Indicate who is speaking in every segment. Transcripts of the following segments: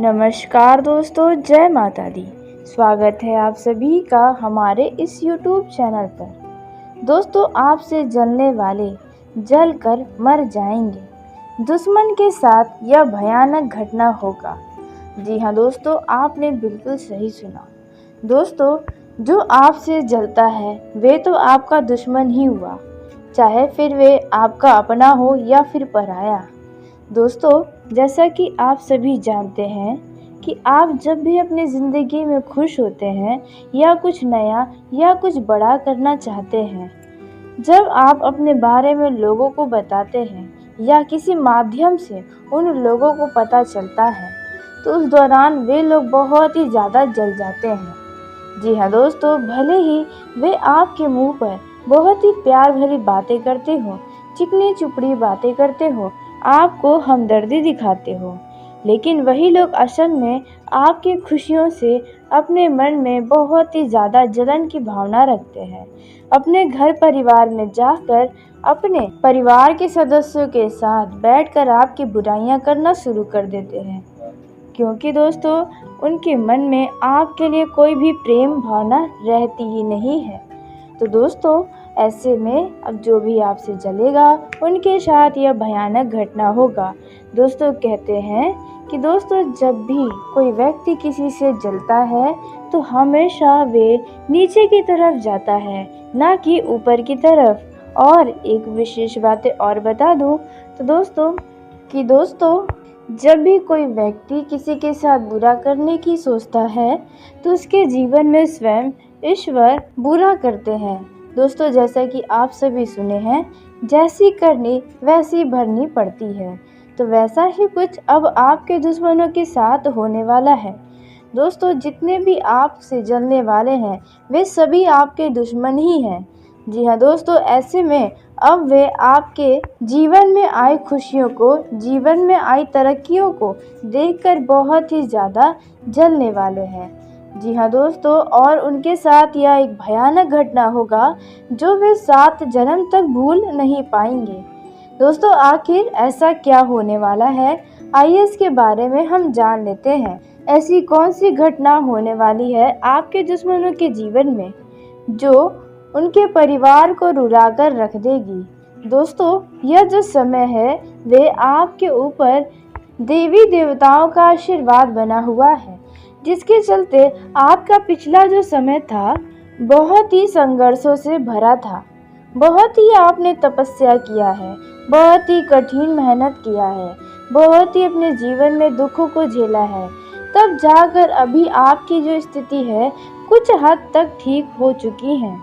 Speaker 1: नमस्कार दोस्तों, जय माता दी। स्वागत है आप सभी का हमारे इस YouTube चैनल पर। दोस्तों, आपसे जलने वाले जल कर मर जाएंगे। दुश्मन के साथ यह भयानक घटना होगा। जी हाँ दोस्तों, आपने बिल्कुल सही सुना। दोस्तों, जो आपसे जलता है वे तो आपका दुश्मन ही हुआ, चाहे फिर वे आपका अपना हो या फिर पराया। दोस्तों, जैसा कि आप सभी जानते हैं कि आप जब भी अपनी ज़िंदगी में खुश होते हैं या कुछ नया या कुछ बड़ा करना चाहते हैं, जब आप अपने बारे में लोगों को बताते हैं या किसी माध्यम से उन लोगों को पता चलता है, तो उस दौरान वे लोग बहुत ही ज़्यादा जल जाते हैं। जी हाँ दोस्तों, भले ही वे आपके मुंह पर बहुत ही प्यार भरी बातें करते हो, चिकनी चुपड़ी बातें करते हो, आपको हमदर्दी दिखाते हो, लेकिन वही लोग असल में आपकी खुशियों से अपने मन में बहुत ही ज़्यादा जलन की भावना रखते हैं। अपने घर परिवार में जाकर अपने परिवार के सदस्यों के साथ बैठकर आपकी बुराइयां करना शुरू कर देते हैं, क्योंकि दोस्तों उनके मन में आपके लिए कोई भी प्रेम भावना रहती ही नहीं है। तो दोस्तों, ऐसे में अब जो भी आपसे जलेगा उनके साथ यह भयानक घटना होगा। दोस्तों, कहते हैं कि दोस्तों जब भी कोई व्यक्ति किसी से जलता है तो हमेशा वे नीचे की तरफ जाता है, ना कि ऊपर की तरफ। और एक विशेष बातें और बता दूं तो दोस्तों जब भी कोई व्यक्ति किसी के साथ बुरा करने की सोचता है तो उसके जीवन में स्वयं ईश्वर बुरा करते हैं। दोस्तों, जैसा कि आप सभी सुने हैं, जैसी करनी वैसी भरनी पड़ती है, तो वैसा ही कुछ अब आपके दुश्मनों के साथ होने वाला है। दोस्तों, जितने भी आपसे जलने वाले हैं वे सभी आपके दुश्मन ही हैं। जी हाँ दोस्तों, ऐसे में अब वे आपके जीवन में आई खुशियों को, जीवन में आई तरक्कियों को देखकर बहुत ही ज़्यादा जलने वाले हैं। जी हाँ दोस्तों, और उनके साथ यह एक भयानक घटना होगा जो वे 7 जन्म तक भूल नहीं पाएंगे। दोस्तों, आखिर ऐसा क्या होने वाला है, आइए इसके बारे में हम जान लेते हैं। ऐसी कौन सी घटना होने वाली है आपके दुश्मनों के जीवन में जो उनके परिवार को रुला कर रख देगी। दोस्तों, यह जो समय है वे आपके ऊपर देवी देवताओं का आशीर्वाद बना हुआ है, जिसके चलते आपका पिछला जो समय था बहुत ही संघर्षों से भरा था। बहुत ही आपने तपस्या किया है, बहुत ही कठिन मेहनत किया है, बहुत ही अपने जीवन में दुखों को झेला है, तब जाकर अभी आपकी जो स्थिति है कुछ हद तक ठीक हो चुकी है।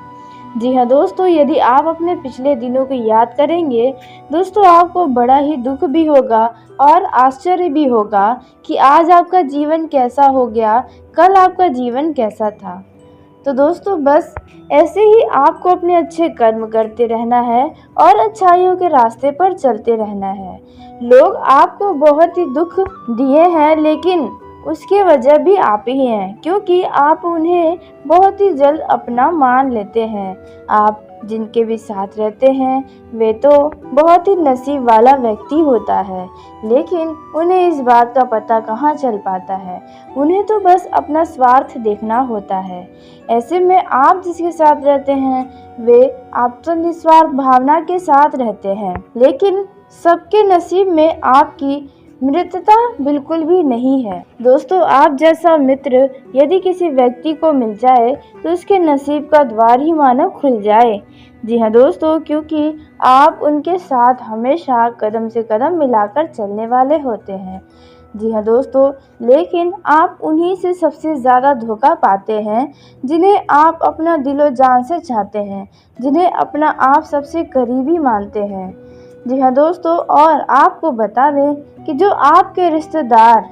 Speaker 1: जी हाँ दोस्तों, यदि आप अपने पिछले दिनों को याद करेंगे दोस्तों, आपको बड़ा ही दुख भी होगा और आश्चर्य भी होगा कि आज आपका जीवन कैसा हो गया, कल आपका जीवन कैसा था। तो दोस्तों, बस ऐसे ही आपको अपने अच्छे कर्म करते रहना है और अच्छाइयों के रास्ते पर चलते रहना है। लोग आपको बहुत ही दुख दिए हैं, लेकिन उसकी वजह भी आप ही हैं, क्योंकि आप उन्हें बहुत ही जल्द अपना मान लेते हैं। आप जिनके भी साथ रहते हैं वे तो बहुत ही नसीब वाला व्यक्ति होता है, लेकिन उन्हें इस बात का पता कहाँ चल पाता है। उन्हें तो बस अपना स्वार्थ देखना होता है। ऐसे में आप जिसके साथ रहते हैं वे आप तो निस्वार्थ भावना के साथ रहते हैं, लेकिन सबके नसीब में आपकी मित्रता बिल्कुल भी नहीं है। दोस्तों, आप जैसा मित्र यदि किसी व्यक्ति को मिल जाए तो उसके नसीब का द्वार ही मानो खुल जाए। जी हाँ दोस्तों, क्योंकि आप उनके साथ हमेशा कदम से कदम मिलाकर चलने वाले होते हैं। जी हाँ दोस्तों, लेकिन आप उन्हीं से सबसे ज़्यादा धोखा पाते हैं जिन्हें आप अपना दिलो जान से चाहते हैं, जिन्हें अपना आप सबसे करीबी मानते हैं। जी हाँ दोस्तों, और आपको बता दें कि जो आपके रिश्तेदार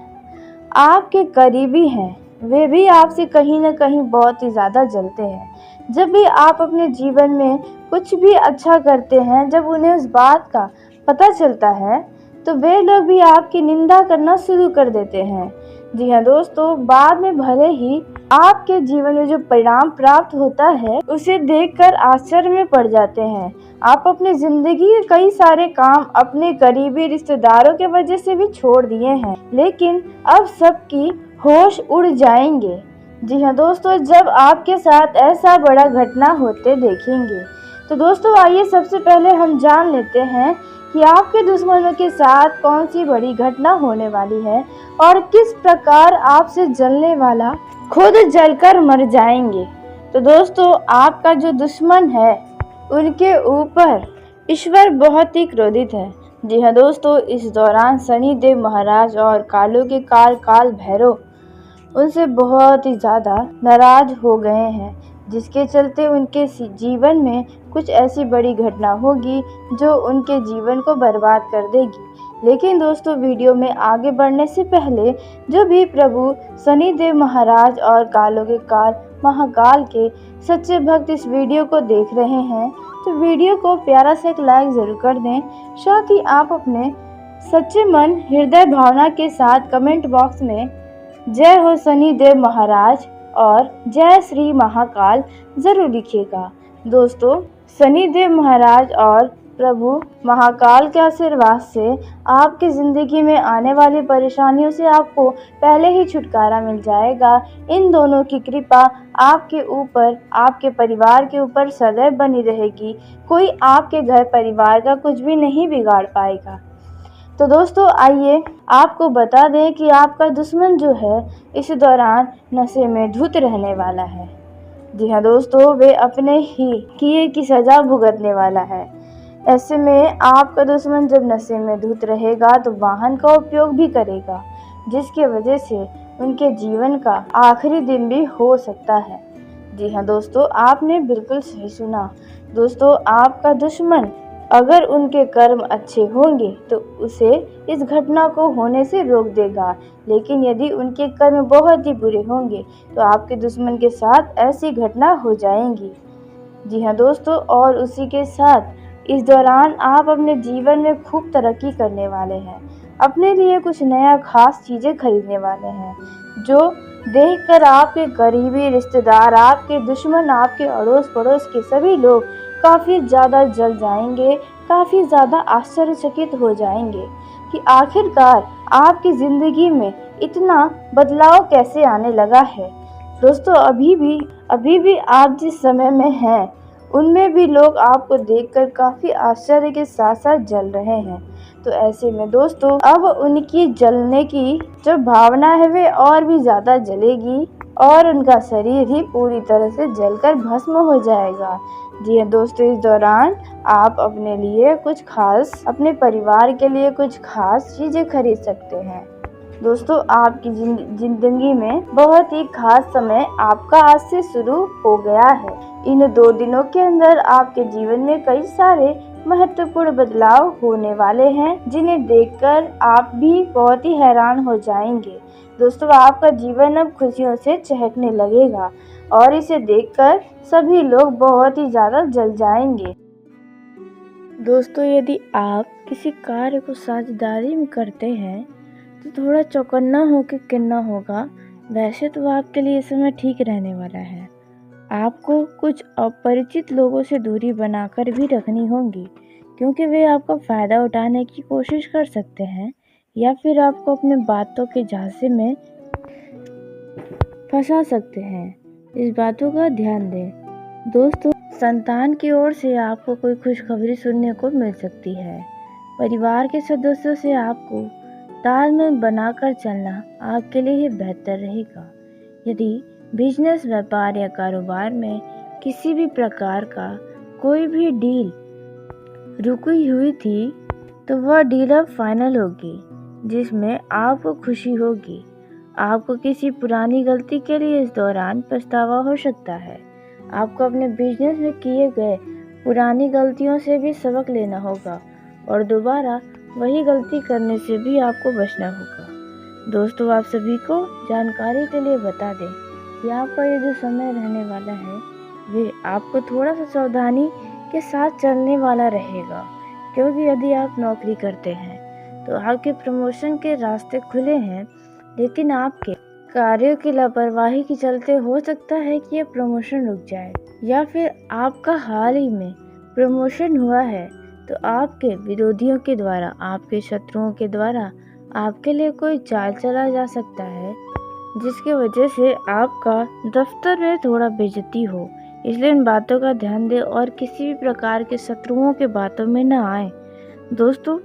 Speaker 1: आपके करीबी हैं वे भी आपसे कहीं ना कहीं बहुत ही ज़्यादा जलते हैं। जब भी आप अपने जीवन में कुछ भी अच्छा करते हैं, जब उन्हें उस बात का पता चलता है तो वे लोग भी आपकी निंदा करना शुरू कर देते हैं। जी हाँ दोस्तों, बाद में भले ही आपके जीवन में जो परिणाम प्राप्त होता है उसे देखकर आश्चर्य में पड़ जाते हैं। आप अपनी जिंदगी के कई सारे काम अपने करीबी रिश्तेदारों के वजह से भी छोड़ दिए हैं, लेकिन अब सबकी होश उड़ जाएंगे। जी हाँ दोस्तों, जब आपके साथ ऐसा बड़ा घटना होते देखेंगे। तो दोस्तों आइए सबसे पहले हम जान लेते हैं कि आपके दुश्मनों के साथ कौन सी बड़ी घटना होने वाली है और किस प्रकार आपसे जलने वाला खुद जलकर मर जाएंगे। तो दोस्तों आपका जो दुश्मन है उनके ऊपर ईश्वर बहुत ही क्रोधित है। जी हाँ दोस्तों, इस दौरान शनिदेव महाराज और कालों के काल भैरव उनसे बहुत ही ज़्यादा नाराज हो गए हैं, जिसके चलते उनके जीवन में कुछ ऐसी बड़ी घटना होगी जो उनके जीवन को बर्बाद कर देगी। लेकिन दोस्तों वीडियो में आगे बढ़ने से पहले जो भी प्रभु शनिदेव महाराज और कालों के काल महाकाल के सच्चे भक्त इस वीडियो को देख रहे हैं तो वीडियो को प्यारा सा एक लाइक ज़रूर कर दें। साथ ही आप अपने सच्चे मन हृदय भावना के साथ कमेंट बॉक्स में जय हो शनिदेव महाराज और जय श्री महाकाल जरूर लिखिएगा। दोस्तों शनिदेव महाराज और प्रभु महाकाल के आशीर्वाद से आपकी ज़िंदगी में आने वाली परेशानियों से आपको पहले ही छुटकारा मिल जाएगा। इन दोनों की कृपा आपके ऊपर, आपके परिवार के ऊपर सदैव बनी रहेगी। कोई आपके घर परिवार का कुछ भी नहीं बिगाड़ पाएगा। तो दोस्तों आइए आपको बता दें कि आपका दुश्मन जो है इस दौरान नशे में धुत रहने वाला है। जी हाँ दोस्तों, वे अपने ही किए की सज़ा भुगतने वाला है। ऐसे में आपका दुश्मन जब नशे में धुत रहेगा तो वाहन का उपयोग भी करेगा, जिसकी वजह से उनके जीवन का आखिरी दिन भी हो सकता है। जी हाँ दोस्तों, आपने बिल्कुल सही सुना। दोस्तों आपका दुश्मन अगर उनके कर्म अच्छे होंगे तो उसे इस घटना को होने से रोक देगा, लेकिन यदि उनके कर्म बहुत ही बुरे होंगे तो आपके दुश्मन के साथ ऐसी घटना हो जाएंगी। जी हाँ दोस्तों, और उसी के साथ इस दौरान आप अपने जीवन में खूब तरक्की करने वाले हैं। अपने लिए कुछ नया खास चीज़ें खरीदने वाले हैं, जो देखकर आपके करीबी रिश्तेदार, आपके दुश्मन, आपके अड़ोस पड़ोस के सभी लोग काफ़ी ज़्यादा जल जाएंगे, काफ़ी ज़्यादा आश्चर्यचकित हो जाएंगे कि आखिरकार आपकी ज़िंदगी में इतना बदलाव कैसे आने लगा है। दोस्तों अभी भी आप जिस समय में हैं उनमें भी लोग आपको देखकर काफ़ी आश्चर्य के साथ साथ जल रहे हैं। तो ऐसे में दोस्तों अब उनकी जलने की जो भावना है वे और भी ज़्यादा जलेगी और उनका शरीर ही पूरी तरह से जलकर भस्म हो जाएगा। जी हाँ दोस्तों, इस दौरान आप अपने लिए कुछ खास, अपने परिवार के लिए कुछ खास चीज़ें खरीद सकते हैं। दोस्तों आपकी जिंदगी में बहुत ही खास समय आपका आज से शुरू हो गया है। इन 2 दिनों के अंदर आपके जीवन में कई सारे महत्वपूर्ण बदलाव होने वाले हैं, जिन्हें देखकर आप भी बहुत ही हैरान हो जाएंगे। दोस्तों आपका जीवन अब खुशियों से चहकने लगेगा और इसे देखकर सभी लोग बहुत ही ज़्यादा जल जाएंगे। दोस्तों यदि आप किसी कार्य को साझेदारी में करते हैं तो थोड़ा चौकन्ना होकर करना होगा। वैसे तो आपके लिए समय ठीक रहने वाला है। आपको कुछ अपरिचित लोगों से दूरी बनाकर भी रखनी होगी, क्योंकि वे आपका फ़ायदा उठाने की कोशिश कर सकते हैं या फिर आपको अपने बातों के झांसे में फंसा सकते हैं। इस बातों का ध्यान दें। दोस्तों संतान की ओर से आपको कोई खुशखबरी सुनने को मिल सकती है। परिवार के सदस्यों से आपको तालमेल बनाकर चलना आपके लिए ही बेहतर रहेगा। यदि बिजनेस, व्यापार या कारोबार में किसी भी प्रकार का कोई भी डील रुकी हुई थी तो वह डील अब फाइनल होगी, जिसमें आपको खुशी होगी। आपको किसी पुरानी गलती के लिए इस दौरान पछतावा हो सकता है। आपको अपने बिजनेस में किए गए पुरानी गलतियों से भी सबक लेना होगा और दोबारा वही गलती करने से भी आपको बचना होगा। दोस्तों आप सभी को जानकारी के लिए बता दें कि आपका ये जो समय रहने वाला है वे आपको थोड़ा सा सावधानी के साथ चलने वाला रहेगा, क्योंकि यदि आप नौकरी करते हैं तो आपके प्रमोशन के रास्ते खुले हैं, लेकिन आपके कार्यों की लापरवाही के चलते हो सकता है कि ये प्रमोशन रुक जाए, या फिर आपका हाल ही में प्रमोशन हुआ है तो आपके विरोधियों के द्वारा, आपके शत्रुओं के द्वारा आपके लिए कोई चाल चला जा सकता है जिसकी वजह से आपका दफ्तर में थोड़ा बेइज्जती हो। इसलिए इन बातों का ध्यान दें और किसी भी प्रकार के शत्रुओं के बातों में न आए। दोस्तों,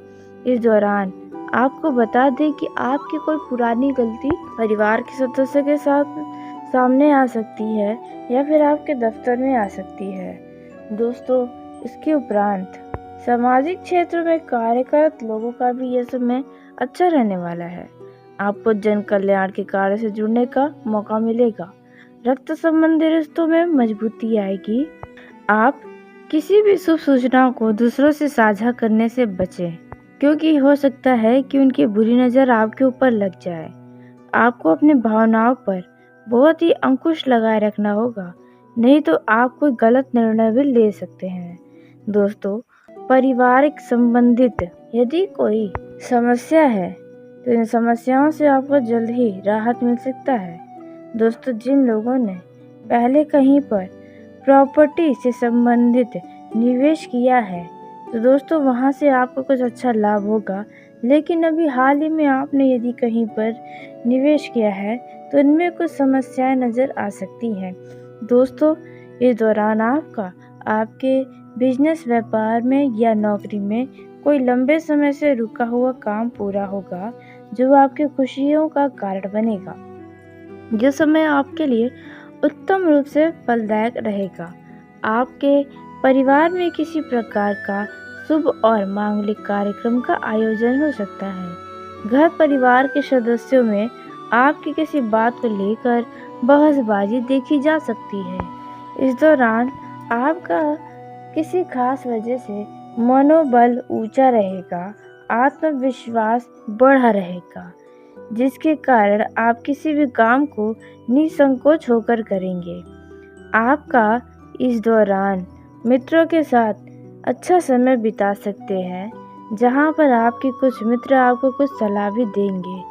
Speaker 1: इस दौरान आपको बता दें कि आपकी कोई पुरानी गलती परिवार के सदस्य के साथ सामने आ सकती है या फिर आपके दफ्तर में आ सकती है। दोस्तों, इसके उपरांत सामाजिक क्षेत्र में कार्यरत लोगों का भी यह समय अच्छा रहने वाला है। आपको जन कल्याण के कार्य से जुड़ने का मौका मिलेगा। रक्त संबंधी रिश्तों में मजबूती आएगी। आप किसी भी शुभ सूचनाओं को दूसरों से साझा करने से बचें, क्योंकि हो सकता है कि उनकी बुरी नज़र आपके ऊपर लग जाए। आपको अपनी भावनाओं पर बहुत ही अंकुश लगाए रखना होगा, नहीं तो आप कोई गलत निर्णय भी ले सकते हैं। दोस्तों, पारिवारिक संबंधित यदि कोई समस्या है तो इन समस्याओं से आपको जल्द ही राहत मिल सकता है। दोस्तों, जिन लोगों ने पहले कहीं पर प्रॉपर्टी से संबंधित निवेश किया है तो दोस्तों वहां से आपको कुछ अच्छा लाभ होगा, लेकिन अभी हाल ही में आपने यदि कहीं पर निवेश किया है तो इनमें कुछ समस्याएं नज़र आ सकती हैं। दोस्तों, इस दौरान आपके बिजनेस, व्यापार में या नौकरी में कोई लंबे समय से रुका हुआ काम पूरा होगा जो आपकी खुशियों का कारण बनेगा। यह समय आपके लिए उत्तम रूप से फलदायक रहेगा। आपके परिवार में किसी प्रकार का शुभ और मांगलिक कार्यक्रम का आयोजन हो सकता है। घर परिवार के सदस्यों में आपकी किसी बात को लेकर बहसबाजी देखी जा सकती है। इस दौरान आपका किसी खास वजह से मनोबल ऊंचा रहेगा, आत्मविश्वास बढ़ा रहेगा, जिसके कारण आप किसी भी काम को निसंकोच होकर करेंगे। आपका इस दौरान मित्रों के साथ अच्छा समय बिता सकते हैं, जहां पर आपके कुछ मित्र आपको कुछ सलाह भी देंगे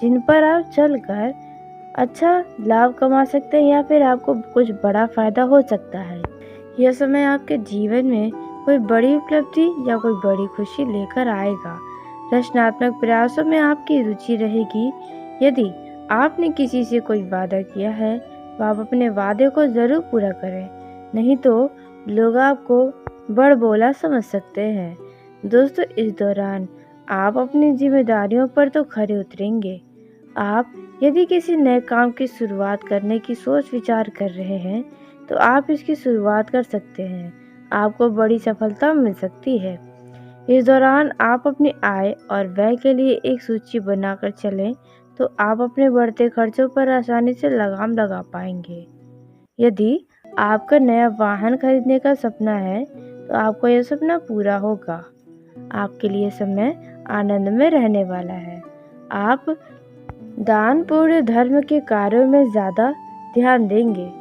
Speaker 1: जिन पर आप चलकर अच्छा लाभ कमा सकते हैं या फिर आपको कुछ बड़ा फायदा हो सकता है। यह समय आपके जीवन में कोई बड़ी उपलब्धि या कोई बड़ी खुशी लेकर आएगा। रचनात्मक प्रयासों में आपकी रुचि रहेगी। यदि आपने किसी से कोई वादा किया है तो आप अपने वादे को ज़रूर पूरा करें, नहीं तो लोग आपको बड़बोला समझ सकते हैं। दोस्तों, इस दौरान आप अपनी जिम्मेदारियों पर तो खरे उतरेंगे। आप यदि किसी नए काम की शुरुआत करने की सोच विचार कर रहे हैं तो आप इसकी शुरुआत कर सकते हैं। आपको बड़ी सफलता मिल सकती है। इस दौरान आप अपनी आय और व्यय के लिए एक सूची बनाकर चलें तो आप अपने बढ़ते खर्चों पर आसानी से लगाम लगा पाएंगे। यदि आपका नया वाहन खरीदने का सपना है तो आपको यह सपना पूरा होगा। आपके लिए समय आनंद में रहने वाला है। आप दान, पुण्य, धर्म के कार्यों में ज़्यादा ध्यान देंगे।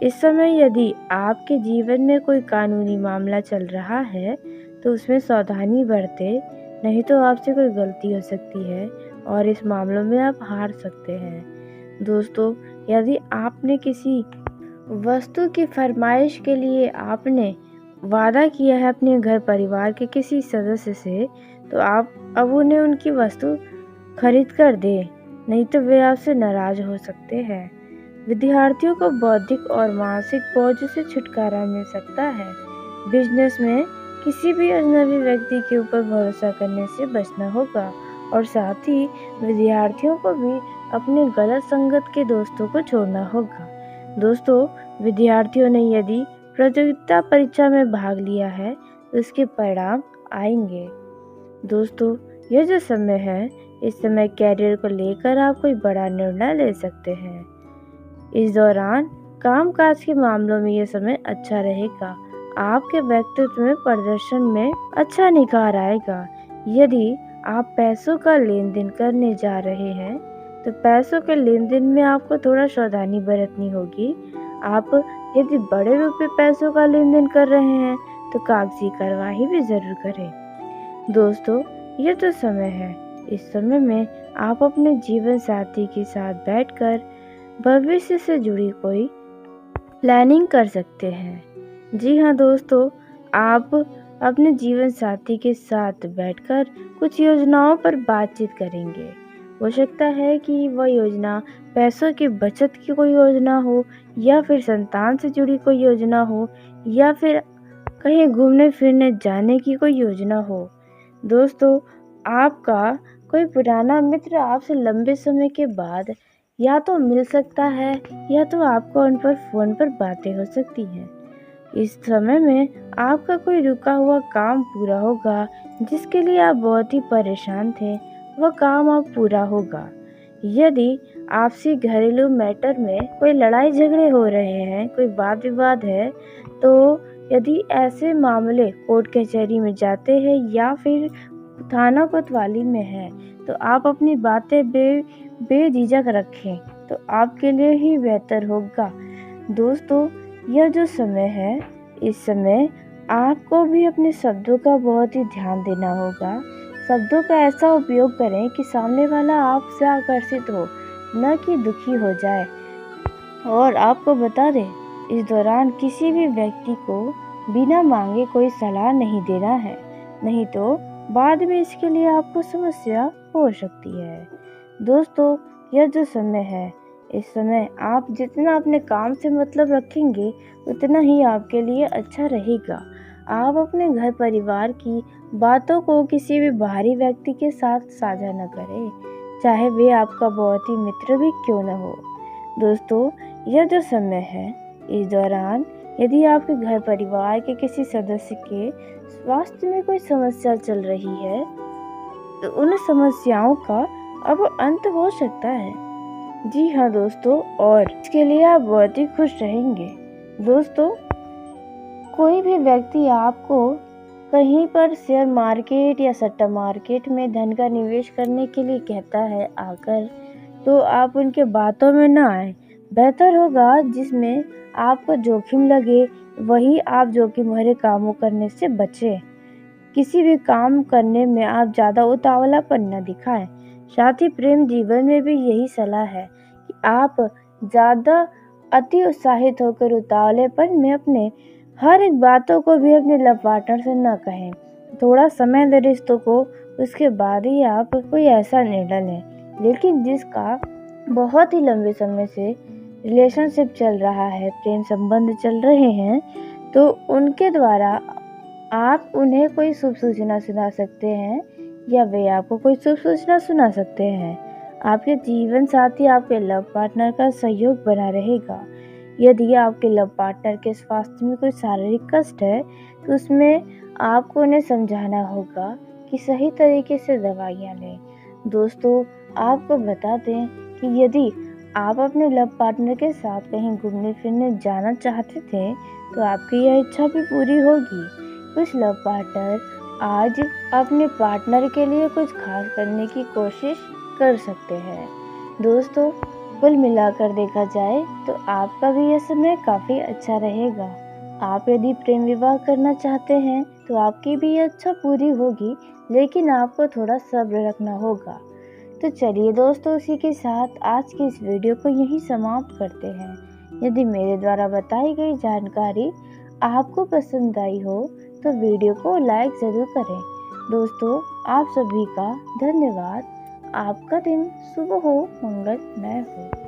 Speaker 1: इस समय यदि आपके जीवन में कोई कानूनी मामला चल रहा है तो उसमें सावधानी बरतें, नहीं तो आपसे कोई गलती हो सकती है और इस मामलों में आप हार सकते हैं। दोस्तों, यदि आपने किसी वस्तु की फरमाइश के लिए आपने वादा किया है अपने घर परिवार के किसी सदस्य से तो आप अब उन्हें उनकी वस्तु खरीद कर दें, नहीं तो वे आपसे नाराज हो सकते हैं। विद्यार्थियों को बौद्धिक और मानसिक बोझ से छुटकारा मिल सकता है। बिजनेस में किसी भी अजनबी व्यक्ति के ऊपर भरोसा करने से बचना होगा और साथ ही विद्यार्थियों को भी अपने गलत संगत के दोस्तों को छोड़ना होगा। दोस्तों, विद्यार्थियों ने यदि प्रतियोगिता परीक्षा में भाग लिया है तो उसके परिणाम आएंगे। दोस्तों, यह जो समय है, इस समय कैरियर को लेकर आप कोई बड़ा निर्णय ले सकते हैं। इस दौरान कामकाज के मामलों में यह समय अच्छा रहेगा। आपके व्यक्तित्व में प्रदर्शन में अच्छा निखार आएगा। यदि आप पैसों का लेन देन करने जा रहे हैं तो पैसों के लेन देन में आपको थोड़ा सावधानी बरतनी होगी। आप यदि बड़े रूप में पैसों का लेन देन कर रहे हैं तो कागजी कार्यवाही भी जरूर करें। दोस्तों, यह तो समय है, इस समय में आप अपने जीवन साथी के साथ बैठकर भविष्य से जुड़ी कोई प्लानिंग कर सकते हैं। जी हाँ दोस्तों, आप अपने जीवन साथी के साथ बैठकर कुछ योजनाओं पर बातचीत करेंगे। हो सकता है कि वह योजना पैसों की बचत की कोई योजना हो, या फिर संतान से जुड़ी कोई योजना हो, या फिर कहीं घूमने फिरने जाने की कोई योजना हो। दोस्तों, आपका कोई पुराना मित्र आपसे लंबे समय के बाद या तो मिल सकता है, या तो आपको उन पर फ़ोन पर बातें हो सकती हैं। इस समय में आपका कोई रुका हुआ काम पूरा होगा, जिसके लिए आप बहुत ही परेशान थे, वह काम अब पूरा होगा। यदि आपसी घरेलू मैटर में कोई लड़ाई झगड़े हो रहे हैं, कोई वाद विवाद है, तो यदि ऐसे मामले कोर्ट कचहरी में जाते हैं या फिर थाना कोतवाली में है, तो आप अपनी बातें बेझिझक रखें, तो आपके लिए ही बेहतर होगा। दोस्तों, यह जो समय है, इस समय आपको भी अपने शब्दों का बहुत ही ध्यान देना होगा। शब्दों का ऐसा उपयोग करें कि सामने वाला आपसे आकर्षित हो, न कि दुखी हो जाए। और आपको बता दें, इस दौरान किसी भी व्यक्ति को बिना मांगे कोई सलाह नहीं देना है, नहीं तो बाद में इसके लिए आपको समस्या हो सकती है। दोस्तों, यह जो समय है, इस समय आप जितना अपने काम से मतलब रखेंगे, उतना ही आपके लिए अच्छा रहेगा। आप अपने घर परिवार की बातों को किसी भी बाहरी व्यक्ति के साथ साझा न करें, चाहे वे आपका बहुत ही मित्र भी क्यों न हो। दोस्तों, यह जो समय है, इस दौरान यदि आपके घर परिवार के किसी सदस्य के स्वास्थ्य में कोई समस्या चल रही है, तो उन समस्याओं का अब अंत हो सकता है। जी हाँ दोस्तों, और इसके लिए आप बहुत ही खुश रहेंगे। दोस्तों, कोई भी व्यक्ति आपको कहीं पर शेयर मार्केट या सट्टा मार्केट में धन का निवेश करने के लिए कहता है आकर, तो आप उनके बातों में ना आए। बेहतर होगा जिसमें आपको जोखिम लगे, वही आप जोखिम भरे कामों करने से बचें। किसी भी काम करने में आप ज़्यादा उतावलापन न दिखाएं। साथ ही प्रेम जीवन में भी यही सलाह है कि आप ज़्यादा अति उत्साहित होकर उतावलेपन में अपने हर एक बातों को भी अपने लव पार्टनर से न कहें। थोड़ा समय दें रिश्तों को, उसके बाद ही आप कोई ऐसा निर्णय लें। लेकिन जिसका बहुत ही लंबे समय से रिलेशनशिप चल रहा है, प्रेम संबंध चल रहे हैं, तो उनके द्वारा आप उन्हें कोई शुभ सूचना सुना सकते हैं, या वे आपको कोई शुभ सूचना सुना सकते हैं। आपके जीवन साथी आपके लव पार्टनर का सहयोग बना रहेगा। यदि आपके लव पार्टनर के स्वास्थ्य में कोई शारीरिक कष्ट है, तो उसमें आपको उन्हें समझाना होगा कि सही तरीके से दवाइयाँ लें। दोस्तों, आपको बता दें कि यदि आप अपने लव पार्टनर के साथ कहीं घूमने फिरने जाना चाहते थे, तो आपकी यह इच्छा भी पूरी होगी। कुछ लव पार्टनर आज अपने पार्टनर के लिए कुछ खास करने की कोशिश कर सकते हैं। दोस्तों, कुल मिलाकर देखा जाए तो आपका भी यह समय काफ़ी अच्छा रहेगा। आप यदि प्रेम विवाह करना चाहते हैं, तो आपकी भी यह इच्छा पूरी होगी, लेकिन आपको थोड़ा सब्र रखना होगा। तो चलिए दोस्तों, इसी के साथ आज की इस वीडियो को यहीं समाप्त करते हैं। यदि मेरे द्वारा बताई गई जानकारी आपको पसंद आई हो, तो वीडियो को लाइक ज़रूर करें। दोस्तों, आप सभी का धन्यवाद। आपका दिन शुभ हो, मंगलमय हो।